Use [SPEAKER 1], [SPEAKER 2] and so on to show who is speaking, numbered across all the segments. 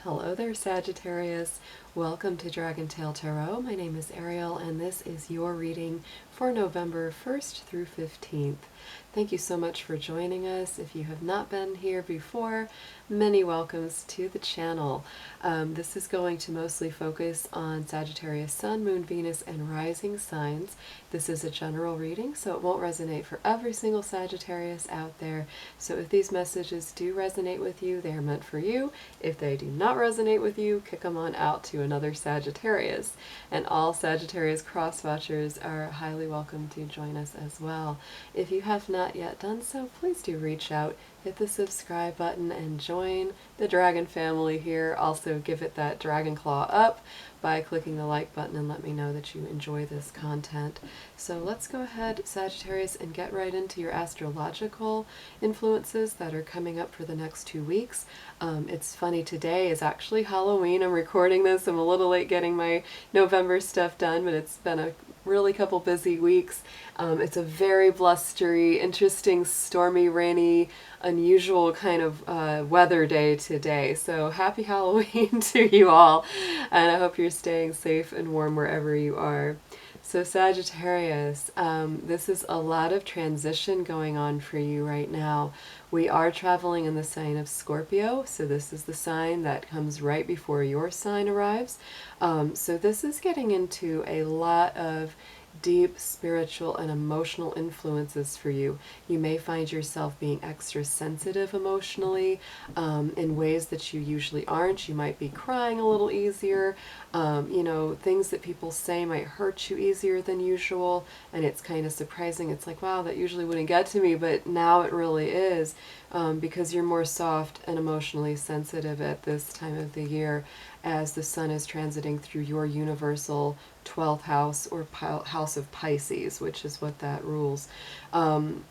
[SPEAKER 1] Hello there, Sagittarius. Welcome to DragonTaleTarot. My name is Ariel, and this is your reading for November 1st through 15th. Thank you so much for joining us. If you have not been here before, many welcomes to the channel. This is going to mostly focus on Sagittarius Sun, Moon, Venus, and Rising signs. This is a general reading, so it won't resonate for every single Sagittarius out there. So if these messages do resonate with you, they are meant for you. If they do not resonate with you, kick them on out to another Sagittarius. And all Sagittarius cross-watchers are highly welcome to join us as well. If you have not yet done so, please do reach out, hit the subscribe button, and join the dragon family here. Also give it that dragon claw up by clicking the like button and let me know that you enjoy this content. So let's go ahead, Sagittarius, and get right into your astrological influences that are coming up for the next 2 weeks. It's funny, today is actually Halloween. I'm recording this. I'm a little late getting my November stuff done, but it's been a really couple busy weeks. It's a very blustery, interesting, stormy, rainy, unusual kind of weather day today. So happy Halloween to you all, and I hope you're staying safe and warm wherever you are. So Sagittarius, this is a lot of transition going on for you right now. We are traveling in the sign of Scorpio, so this is the sign that comes right before your sign arrives. So this is getting into a lot of deep spiritual and emotional influences for you. You may find yourself being extra sensitive emotionally in ways that you usually aren't. You might be crying a little easier. You know, things that people say might hurt you easier than usual, and it's kind of surprising. It's like, wow, that usually wouldn't get to me, but now it really is, because you're more soft and emotionally sensitive at this time of the year as the sun is transiting through your universal 12th house, or house of Pisces, which is what that rules.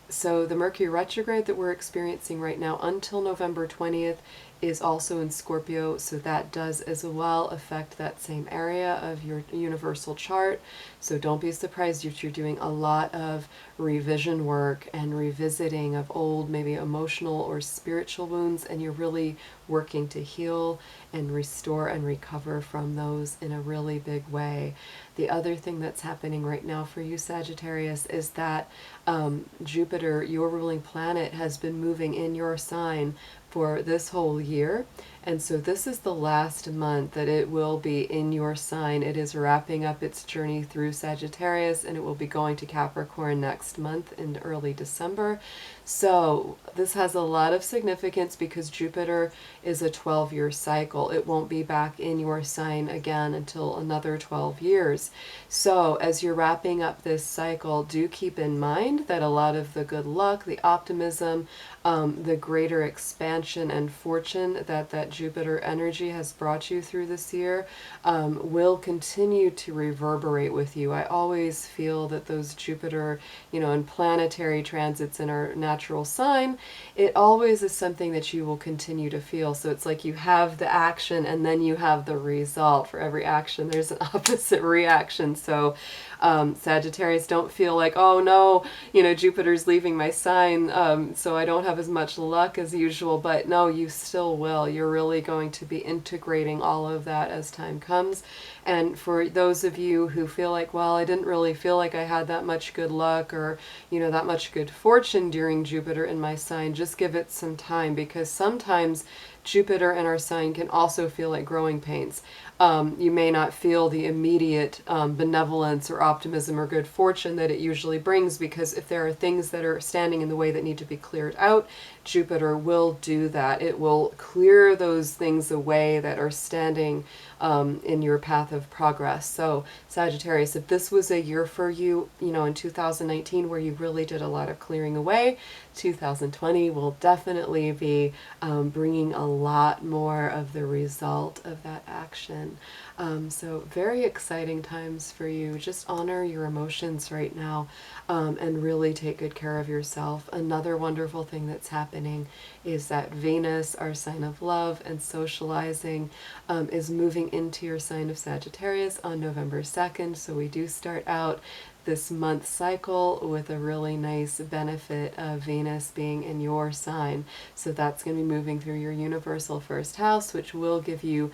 [SPEAKER 1] So the Mercury retrograde that we're experiencing right now until November 20th is also in Scorpio, so that does as well affect that same area of your universal chart. So don't be surprised if you're doing a lot of revision work and revisiting of old, maybe emotional or spiritual wounds, and you're really working to heal and restore and recover from those in a really big way. The other thing that's happening right now for you, Sagittarius, is that Jupiter, your ruling planet, has been moving in your sign for this whole year. And so this is the last month that it will be in your sign. It is wrapping up its journey through Sagittarius, and it will be going to Capricorn next month in early December. So this has a lot of significance because Jupiter is a 12-year cycle. It won't be back in your sign again until another 12 years. So as you're wrapping up this cycle, do keep in mind that a lot of the good luck, the optimism, the greater expansion and fortune that Jupiter energy has brought you through this year will continue to reverberate with you. I always feel that those Jupiter, and planetary transits in our natural sign, it always is something that you will continue to feel. So it's like you have the action and then you have the result. For every action, there's an opposite reaction. So Sagittarius, don't feel like, oh no, Jupiter's leaving my sign, so I don't have as much luck as usual. But no, you still will. You're really going to be integrating all of that as time comes. And for those of you who feel like, well, I didn't really feel like I had that much good luck or, that much good fortune during Jupiter in my sign, just give it some time, because sometimes Jupiter in our sign can also feel like growing pains. You may not feel the immediate benevolence or optimism or good fortune that it usually brings, because if there are things that are standing in the way that need to be cleared out, Jupiter will do that. It will clear those things away that are standing in your path of progress. So Sagittarius, if this was a year for you, in 2019 where you really did a lot of clearing away, 2020 will definitely be bringing a lot more of the result of that action. So very exciting times for you. Just honor your emotions right now and really take good care of yourself. Another wonderful thing that's happening happening is that Venus, our sign of love and socializing, is moving into your sign of Sagittarius on November 2nd. So we do start out this month cycle with a really nice benefit of Venus being in your sign. So that's going to be moving through your universal first house, which will give you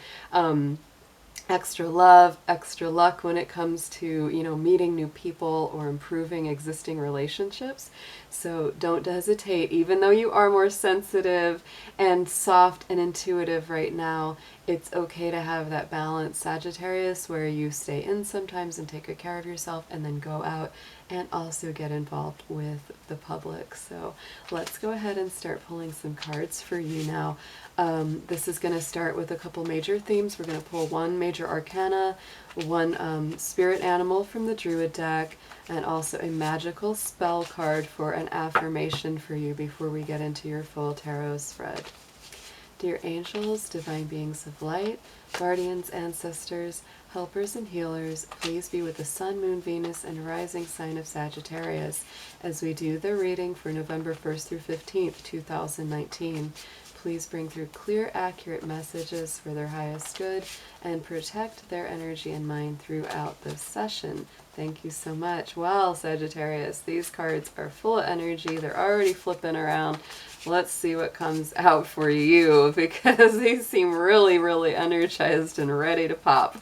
[SPEAKER 1] extra love, extra luck when it comes to, meeting new people or improving existing relationships. So don't hesitate, even though you are more sensitive and soft and intuitive right now, it's okay to have that balance, Sagittarius, where you stay in sometimes and take good care of yourself and then go out and also get involved with the public. So let's go ahead and start pulling some cards for you now. This is going to start with a couple major themes. We're going to pull one major arcana, one spirit animal from the Druid deck, and also a magical spell card for an affirmation for you before we get into your full tarot spread. Dear angels, divine beings of light, guardians, ancestors, helpers, and healers, please be with the Sun, Moon, Venus, and rising sign of Sagittarius as we do the reading for November 1st through 15th, 2019. Please bring through clear, accurate messages for their highest good and protect their energy and mind throughout this session. Thank you so much. Well, Sagittarius, these cards are full of energy. They're already flipping around. Let's see what comes out for you, because these seem really, really energized and ready to pop.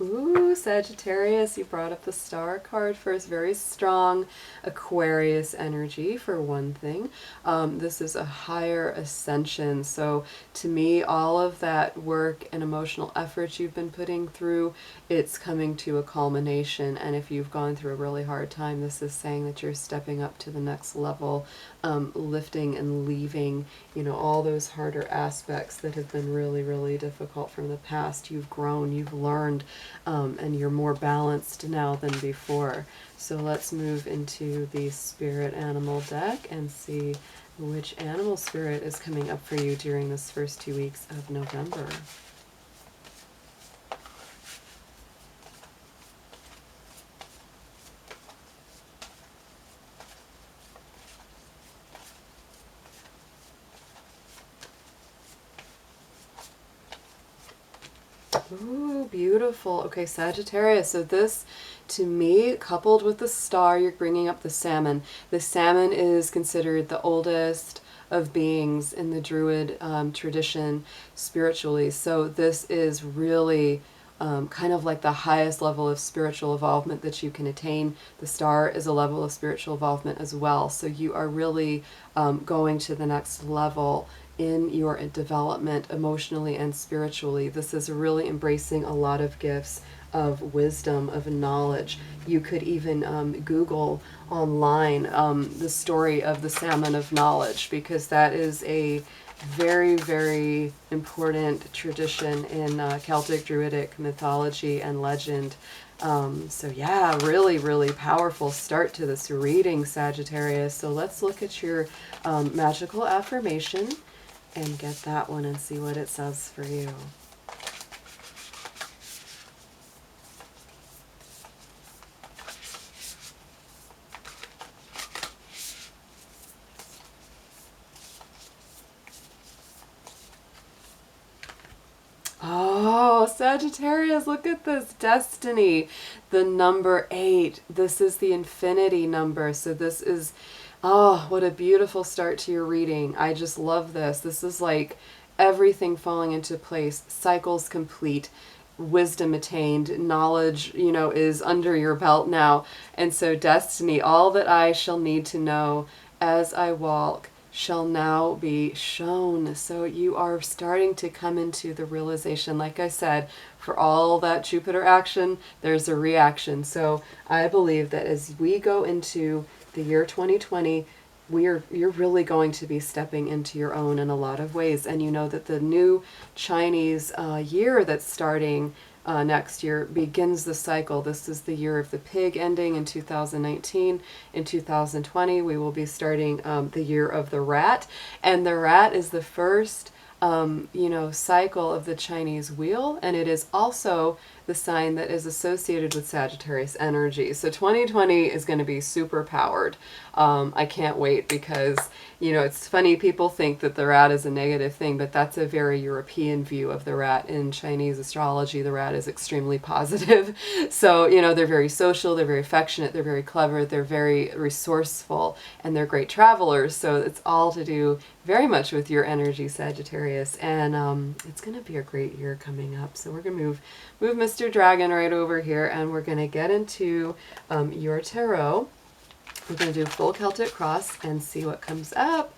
[SPEAKER 1] Ooh, Sagittarius, you brought up the Star card first. Very strong Aquarius energy, for one thing. This is a higher ascension. So to me, all of that work and emotional effort you've been putting through, it's coming to a culmination. And if you've gone through a really hard time, this is saying that you're stepping up to the next level, lifting and leaving, all those harder aspects that have been really, really difficult from the past. You've grown, you've learned, and you're more balanced now than before. So let's move into the spirit animal deck and see which animal spirit is coming up for you during this first 2 weeks of November. Ooh, beautiful. Okay, Sagittarius. So this, to me, coupled with the star, you're bringing up the salmon. The salmon is considered the oldest of beings in the Druid tradition spiritually. So this is really kind of like the highest level of spiritual involvement that you can attain. The star is a level of spiritual involvement as well. So you are really going to the next level in your development emotionally and spiritually. This is really embracing a lot of gifts of wisdom, of knowledge. You could even Google online the story of the salmon of knowledge, because that is a very, very important tradition in Celtic Druidic mythology and legend. So yeah, really, really powerful start to this reading, Sagittarius. So let's look at your magical affirmation and get that one and see what it says for you. Oh, Sagittarius, look at this. Destiny, the number 8. This is the infinity number. So this is, oh, what a beautiful start to your reading. I just love this. This is like everything falling into place, cycles complete, wisdom attained, knowledge, is under your belt now. And so destiny, all that I shall need to know as I walk shall now be shown. So you are starting to come into the realization, like I said, for all that Jupiter action, there's a reaction. So I believe that as we go into the year 2020, you're really going to be stepping into your own in a lot of ways. And you know that the new Chinese year that's starting next year begins the cycle. This is the year of the pig ending in 2019. In 2020, we will be starting the year of the rat. And the rat is the first cycle of the Chinese wheel, and it is also the sign that is associated with Sagittarius energy. So 2020 is going to be super powered. I can't wait because, you know, it's funny, people think that the rat is a negative thing, but that's a very European view of the rat. In Chinese astrology, the rat is extremely positive. So, you know, they're very social, they're very affectionate, they're very clever, they're very resourceful, and they're great travelers. So it's all to do very much with your energy, Sagittarius. And it's going to be a great year coming up. So we're going to move Mr. Dragon right over here, and we're going to get into your tarot. We're going to do full Celtic cross and see what comes up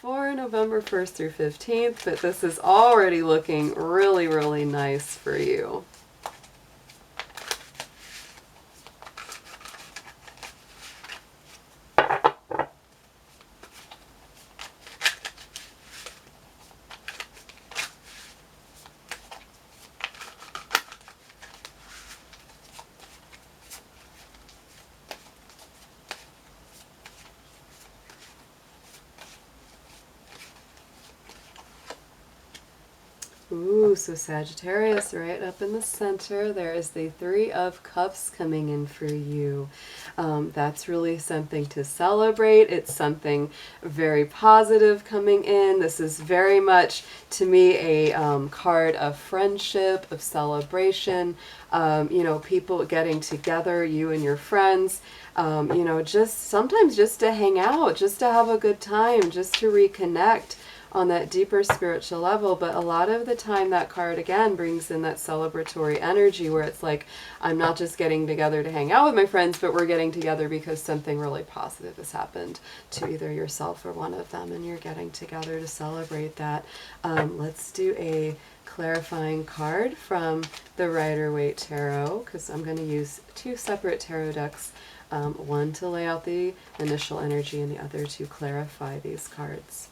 [SPEAKER 1] for November 1st through 15th. But this is already looking really, really nice for you. Ooh, so Sagittarius right up in the center. There is the Three of Cups coming in for you. That's really something to celebrate. It's something very positive coming in. This is very much, to me, a card of friendship, of celebration. You know, people getting together, you and your friends. You know, just sometimes just to hang out, just to have a good time, just to reconnect on that deeper spiritual level. But a lot of the time that card again brings in that celebratory energy where it's like, I'm not just getting together to hang out with my friends, but we're getting together because something really positive has happened to either yourself or one of them, and you're getting together to celebrate that. Let's do a clarifying card from the Rider-Waite Tarot, because I'm going to use two separate tarot decks, one to lay out the initial energy and the other to clarify these cards.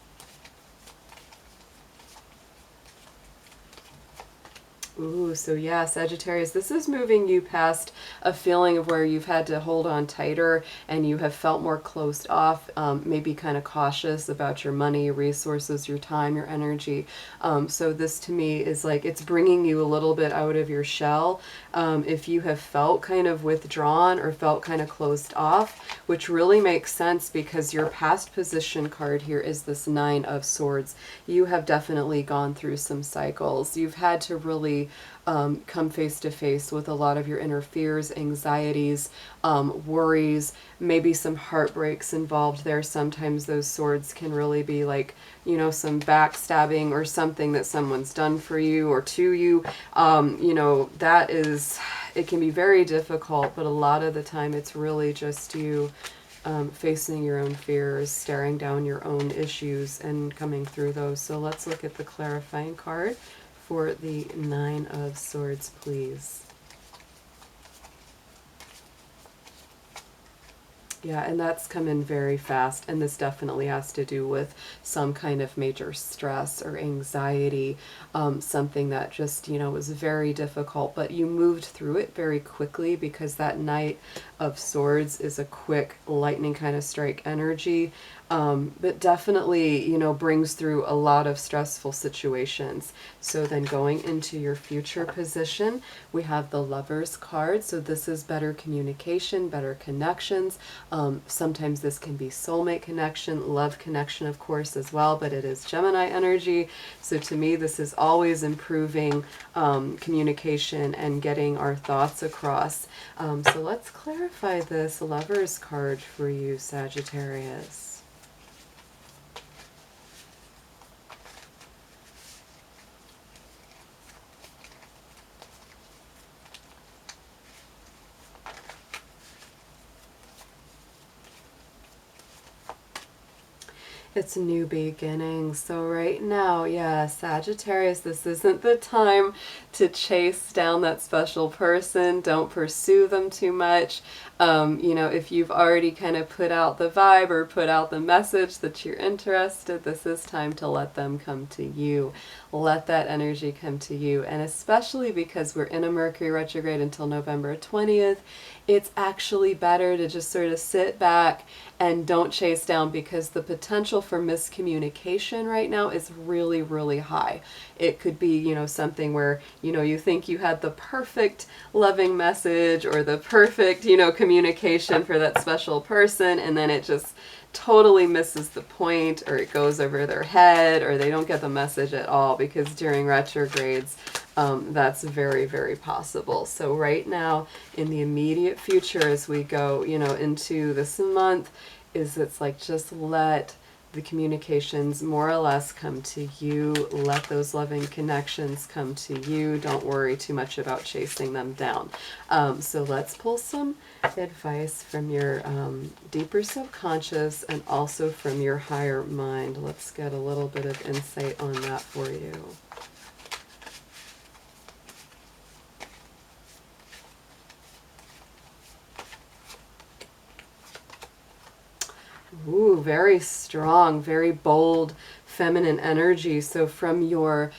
[SPEAKER 1] Ooh, so yeah, Sagittarius, this is moving you past a feeling of where you've had to hold on tighter and you have felt more closed off, maybe kind of cautious about your money, your resources, your time, your energy. So this to me is like it's bringing you a little bit out of your shell. If you have felt kind of withdrawn or felt kind of closed off, which really makes sense because your past position card here is this Nine of Swords. You have definitely gone through some cycles. You've had to really come face to face with a lot of your inner fears, anxieties, worries, maybe some heartbreaks involved there. Sometimes those swords can really be like, you know, some backstabbing or something that someone's done for you or to you. You know, that is, it can be very difficult, but a lot of the time it's really just you facing your own fears, staring down your own issues and coming through those. So let's look at the clarifying card for the Nine of Swords, please. Yeah, and that's come in very fast, and this definitely has to do with some kind of major stress or anxiety, something that just, you know, was very difficult, but you moved through it very quickly because that Knight of Swords is a quick lightning kind of strike energy, but definitely, you know, brings through a lot of stressful situations. So then going into your future position, we have the Lovers card. So this is better communication, better connections. Sometimes this can be soulmate connection, love connection, of course, as well, but it is Gemini energy. So to me, this is always improving communication and getting our thoughts across. So let's clarify this Lovers card for you, Sagittarius. It's a new beginning. So right now, yeah, Sagittarius, this isn't the time to chase down that special person. Don't pursue them too much. You know, if you've already kind of put out the vibe or put out the message that you're interested, this is time to let them come to you. Let that energy come to you. And especially because we're in a Mercury retrograde until November 20th, it's actually better to just sort of sit back and don't chase down, because the potential for miscommunication right now is really, really high. It could be, something where, you think you had the perfect loving message or the perfect, communication for that special person, and then it just totally misses the point, or it goes over their head, or they don't get the message at all, because during retrogrades, that's very, very possible. So right now, in the immediate future, as we go, into this month, it's like, just let the communications more or less come to you. Let those loving connections come to you. Don't worry too much about chasing them down. So let's pull some advice from your deeper subconscious and also from your higher mind. Let's get a little bit of insight on that for you. Ooh, very strong, very bold, feminine energy. So from your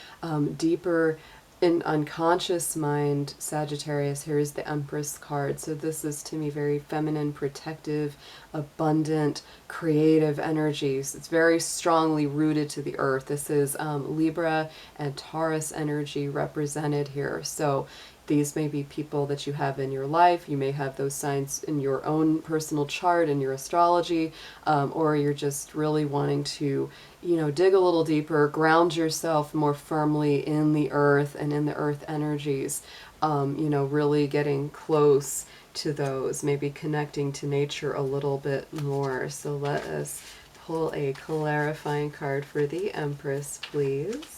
[SPEAKER 1] deeper unconscious mind, Sagittarius, here is the Empress card. So this is, to me, very feminine, protective, abundant, creative energies. It's very strongly rooted to the earth. This is Libra and Taurus energy represented here. So these may be people that you have in your life. You may have those signs in your own personal chart, in your astrology, or you're just really wanting to, dig a little deeper, ground yourself more firmly in the earth and in the earth energies, really getting close to those, maybe connecting to nature a little bit more. So let us pull a clarifying card for the Empress, please.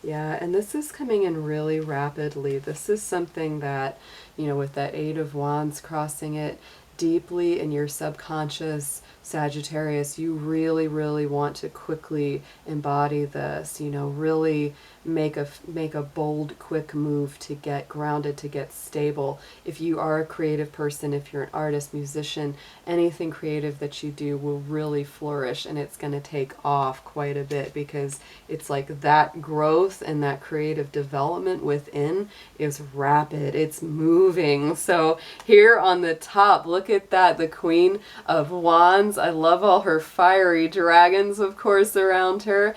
[SPEAKER 1] Yeah, and this is coming in really rapidly. This is something that, with that Eight of Wands crossing it, deeply in your subconscious, Sagittarius, you really, really want to quickly embody this, really make a bold, quick move to get grounded, to get stable. If you are a creative person, if you're an artist, musician, anything creative that you do will really flourish, and it's going to take off quite a bit, because it's like that growth and that creative development within is rapid. It's moving. So here on the top, look at that, the Queen of Wands. I love all her fiery dragons, of course, around her,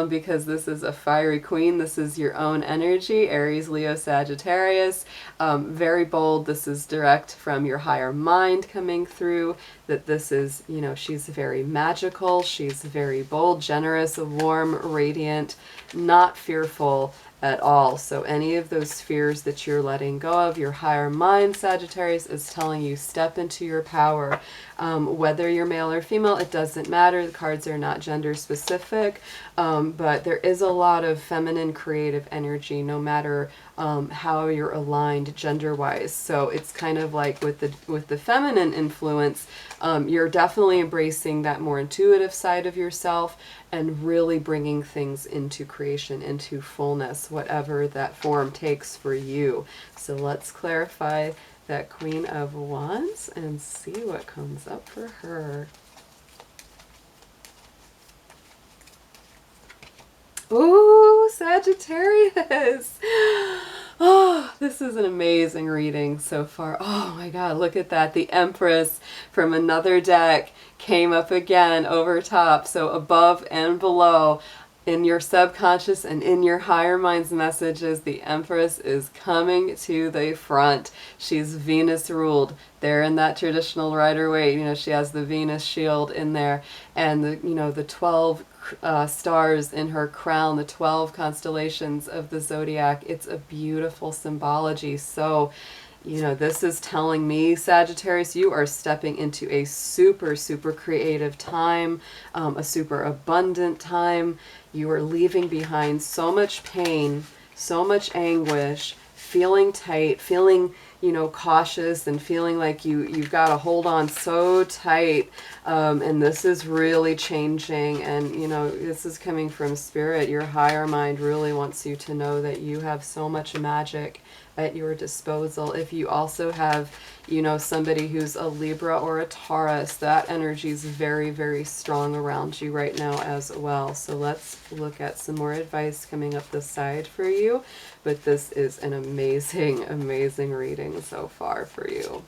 [SPEAKER 1] because this is a fiery queen. This is your own energy, Aries, Leo, Sagittarius. Very bold. This is direct from your higher mind coming through, that this is, she's very magical. She's very bold, generous, warm, radiant, not fearful at all. So any of those fears that you're letting go of, your higher mind, Sagittarius, is telling you step into your power. Whether you're male or female, it doesn't matter. The cards are not gender specific, but there is a lot of feminine creative energy, no matter how you're aligned gender-wise. So it's kind of like with the feminine influence, you're definitely embracing that more intuitive side of yourself and really bringing things into creation, into fullness, whatever that form takes for you. So let's clarify that Queen of Wands and see what comes up for her. Ooh, Sagittarius! Oh, this is an amazing reading so far. Oh my God, look at that. The Empress from another deck came up again over top. So above and below, in your subconscious and in your higher mind's messages, the Empress is coming to the front. She's Venus ruled. There in that traditional Rider-Waite, she has the Venus shield in there, and the 12 stars in her crown, the 12 constellations of the zodiac. It's a beautiful symbology. So, this is telling me, Sagittarius, you are stepping into a super, super creative time, a super abundant time. You are leaving behind so much pain, so much anguish, feeling tight, feeling, you know, cautious and feeling like you've got to hold on so tight. And this is really changing. And, you know, this is coming from spirit. Your higher mind really wants you to know that you have so much magic at your disposal. If you also have, you know, somebody who's a Libra or a Taurus, that energy is very, very strong around you right now as well. So let's look at some more advice coming up the side for you. But this is an amazing, amazing reading so far for you.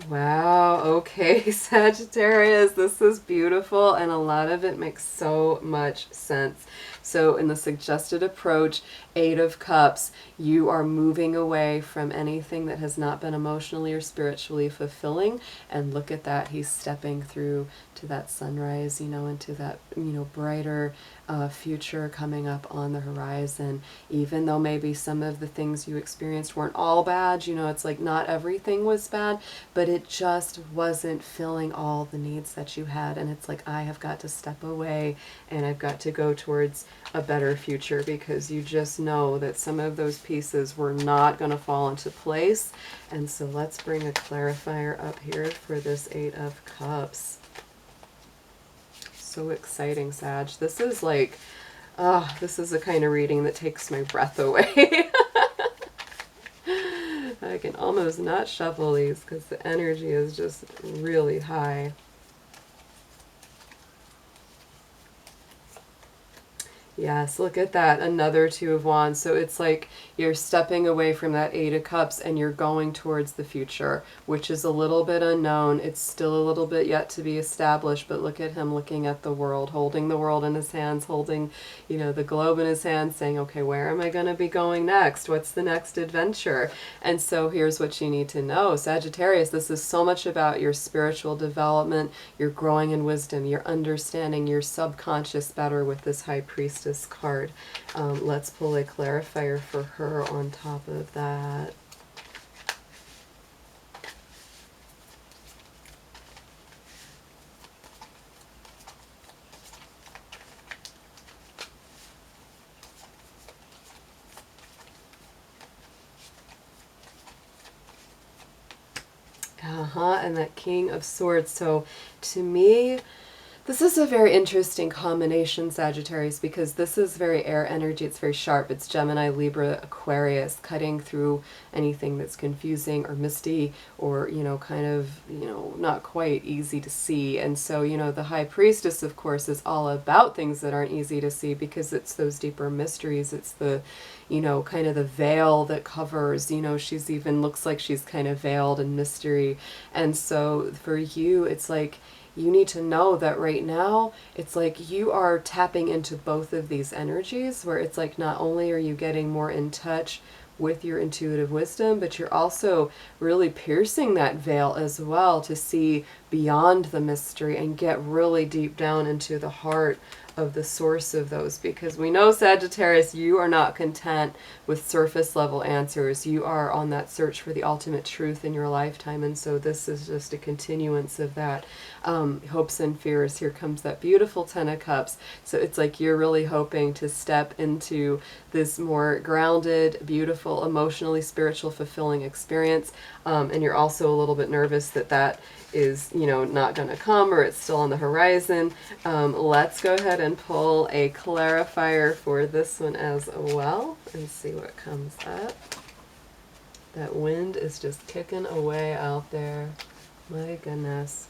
[SPEAKER 1] Wow, okay, Sagittarius, this is beautiful, and a lot of it makes so much sense. So in the suggested approach, 8 of Cups, you are moving away from anything that has not been emotionally or spiritually fulfilling, and look at that, he's stepping through to that sunrise, you know, into that, you know, brighter future coming up on the horizon. Even though maybe some of the things you experienced weren't all bad, you know, it's like not everything was bad, but it just wasn't filling all the needs that you had. And it's like, I have got to step away and I've got to go towards a better future, because you just know that some of those pieces were not going to fall into place. And so let's bring a clarifier up here for this 8 of Cups. So exciting, Sag. This is like, this is the kind of reading that takes my breath away. I can almost not shuffle these because the energy is just really high. Yes, look at that. Another 2 of Wands. So it's like you're stepping away from that 8 of Cups and you're going towards the future, which is a little bit unknown. It's still a little bit yet to be established, but look at him looking at the world, holding the world in his hands, holding, you know, the globe in his hands, saying, okay, where am I going to be going next? What's the next adventure? And so here's what you need to know. Sagittarius, this is so much about your spiritual development, your growing in wisdom, your understanding your subconscious better with this High Priestess card. Let's pull a clarifier for her on top of that. And that King of Swords. So to me, this is a very interesting combination, Sagittarius, because this is very air energy. It's very sharp. It's Gemini, Libra, Aquarius, cutting through anything that's confusing or misty or, you know, kind of, you know, not quite easy to see. And so, you know, the High Priestess, of course, is all about things that aren't easy to see, because it's those deeper mysteries. It's the, you know, kind of the veil that covers, you know, she's even looks like she's kind of veiled in mystery. And so for you, it's like, you need to know that right now, it's like you are tapping into both of these energies, where it's like not only are you getting more in touch with your intuitive wisdom, but you're also really piercing that veil as well to see beyond the mystery and get really deep down into the heart of the source of those, because we know, Sagittarius, you are not content with surface level answers. You are on that search for the ultimate truth in your lifetime, and so this is just a continuance of that. Hopes and fears. Here comes that beautiful 10 of Cups. So it's like you're really hoping to step into this more grounded, beautiful, emotionally spiritual, fulfilling experience, and you're also a little bit nervous that that is, you know, not going to come, or it's still on the horizon. Let's go ahead and pull a clarifier for this one as well and see what comes up. That wind is just kicking away out there. My goodness.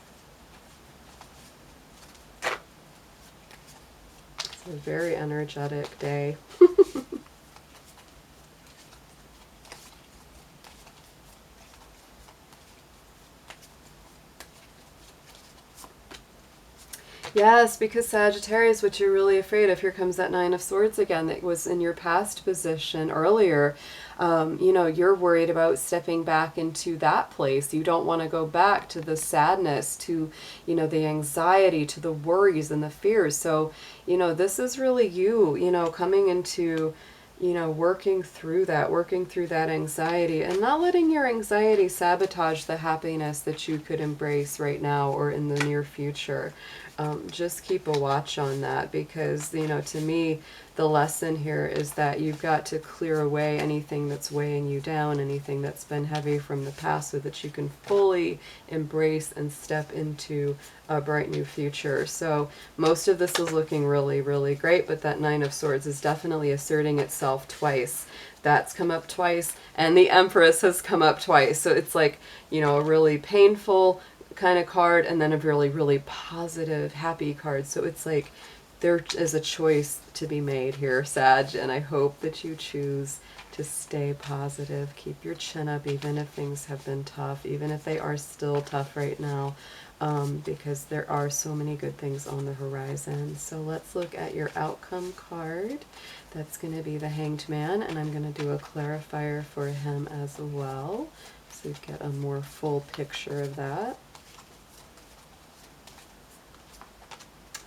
[SPEAKER 1] It's a very energetic day. Yes, because Sagittarius, what you're really afraid of, here comes that 9 of Swords again, that was in your past position earlier. You know, you're worried about stepping back into that place. You don't want to go back to the sadness, to, you know, the anxiety, to the worries and the fears. So, you know, this is really you, you know, coming into you know, working through that anxiety, and not letting your anxiety sabotage the happiness that you could embrace right now or in the near future. Just keep a watch on that, because, you know, to me, the lesson here is that you've got to clear away anything that's weighing you down, anything that's been heavy from the past, so that you can fully embrace and step into a bright new future. So most of this is looking really, really great, but that Nine of Swords is definitely asserting itself twice. That's come up twice, and the Empress has come up twice. So it's like, you know, a really painful kind of card, and then a really, really positive, happy card. So it's like there is a choice to be made here, Sag, and I hope that you choose to stay positive. Keep your chin up, even if things have been tough, even if they are still tough right now, because there are so many good things on the horizon. So let's look at your outcome card. That's going to be the Hanged Man, and I'm going to do a clarifier for him as well, so you get a more full picture of that.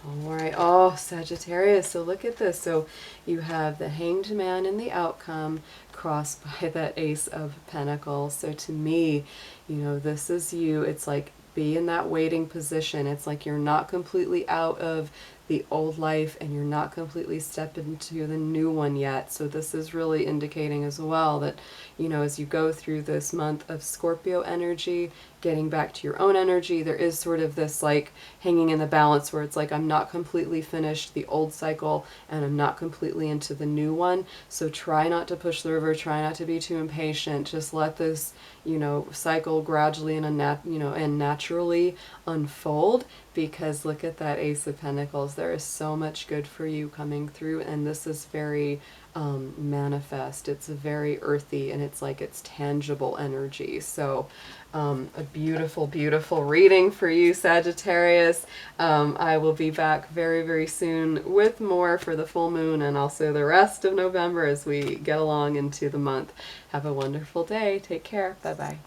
[SPEAKER 1] All right. Oh, Sagittarius. So look at this. So you have the Hanged Man in the outcome crossed by that Ace of Pentacles. So to me, you know, this is you. It's like, be in that waiting position. It's like you're not completely out of the old life and you're not completely stepping into the new one yet. So this is really indicating as well that, you know, as you go through this month of Scorpio energy, getting back to your own energy, there is sort of this like hanging in the balance where it's like, I'm not completely finished the old cycle and I'm not completely into the new one. So try not to push the river, try not to be too impatient. Just let this, you know, cycle gradually and naturally unfold, because look at that Ace of Pentacles. There is so much good for you coming through, and this is very manifest. It's a very earthy, and it's like it's tangible energy. So a beautiful, beautiful reading for you, Sagittarius. I will be back very, very soon with more for the full moon and also the rest of November as we get along into the month. Have a wonderful day. Take care. Bye-bye.